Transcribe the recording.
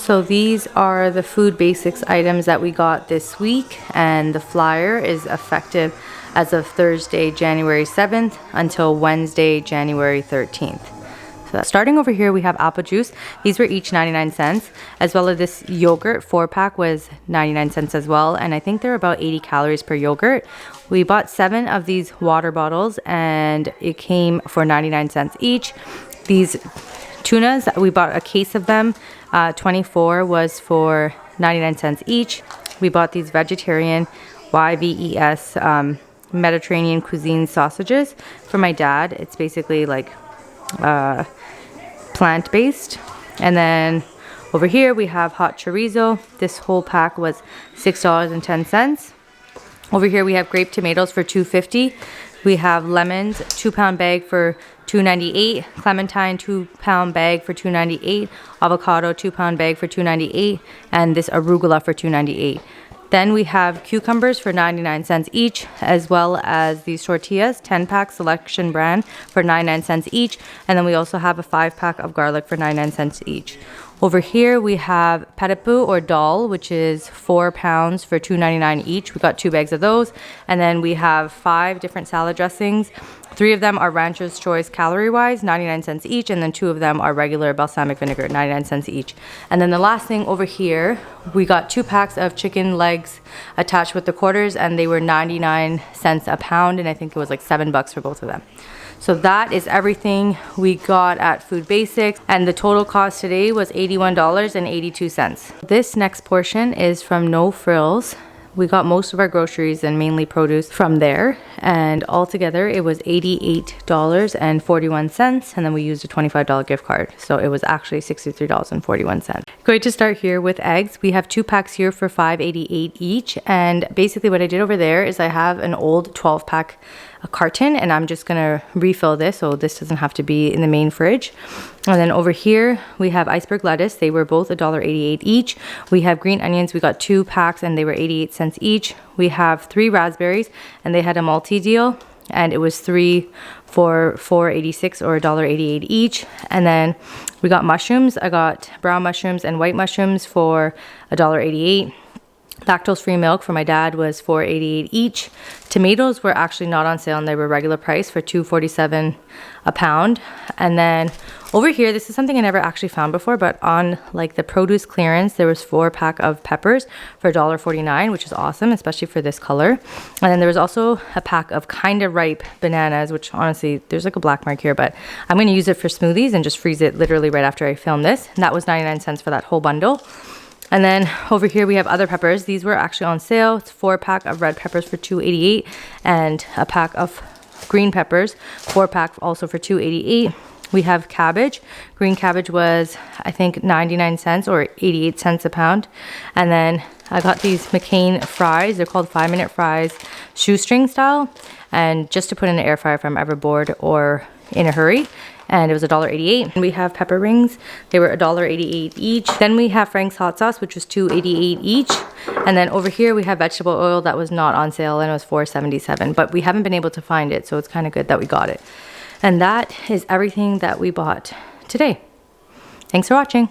So these are the food basics items that we got this week, and the flyer is effective as of Thursday, January 7th until Wednesday, January 13th. So starting over here, we have apple juice. These were each 99 cents, as well as this yogurt 4-pack was 99 cents as well, and I think they're about 80 calories per yogurt. We bought 7 of these water bottles and it came for 99 cents each. These tunas, we bought a case of them. 24 was for 99 cents each. We bought these vegetarian YVES Mediterranean cuisine sausages for my dad. It's basically like plant-based. And then over here we have hot chorizo. This whole pack was $6.10. Over here we have grape tomatoes for $2.50. We have lemons, 2-pound bag for $2.98. Clementine, 2-pound bag for $2.98. Avocado, 2-pound bag for $2.98. And this arugula for $2.98. Then we have cucumbers for 99 cents each, as well as these tortillas, 10-pack selection brand for 99 cents each. And then we also have a 5-pack of garlic for 99 cents each. Over here we have patapu or dal, which is 4 pounds for $2.99 each. We got 2 bags of those. And then we have 5 different salad dressings. 3 of them are Rancher's Choice calorie-wise, 99 cents each, and then 2 of them are regular balsamic vinegar, 99 cents each. And then the last thing over here, we got 2 packs of chicken legs attached with the quarters, and they were 99 cents a pound, and I think it was like $7 for both of them. So that is everything we got at Food Basics, and the total cost today was $81.82. This next portion is from No Frills. We got most of our groceries and mainly produce from there, and altogether it was $88.41, and then we used a $25 gift card, so it was actually $63.41. Going to start here with eggs. We have 2 packs here for $5.88 each, and basically what I did over there is I have an old 12-pack carton, and I'm just gonna refill this so this doesn't have to be in the main fridge. And then over here we have iceberg lettuce. They were both $1.88 each. We have green onions. We got 2 packs and they were 88 cents each. We have 3 raspberries and they had a multi deal, and it was 3 for $4.86 or $1.88 each. And then we got mushrooms. I got brown mushrooms and white mushrooms for $1.88. Lactose-free milk for my dad was $4.88 each. Tomatoes were actually not on sale and they were regular price for $2.47 a pound. And then over here, this is something I never actually found before, but on like the produce clearance, there was 4-pack of peppers for $1.49, which is awesome, especially for this color. And then there was also a pack of kind of ripe bananas, which honestly, there's like a black mark here, but I'm going to use it for smoothies and just freeze it literally right after I film this. And that was 99 cents for that whole bundle. And then over here we have other peppers. These were actually on sale. It's 4-pack of red peppers for $2.88 and a pack of green peppers, 4-pack also for $2.88. We have cabbage. Green cabbage was, I think, 99 cents or 88 cents a pound. And then I got these Mccain Fries. They're called 5-minute fries, shoestring style. And just to put in the air fryer if I'm ever bored or in a hurry. And it was $1.88. We have pepper rings. They were $1.88 each. Then we have Frank's hot sauce, which was $2.88 each. And then over here we have vegetable oil that was not on sale and it was $4.77. But we haven't been able to find it, so it's kind of good that we got it. And that is everything that we bought today. Thanks for watching.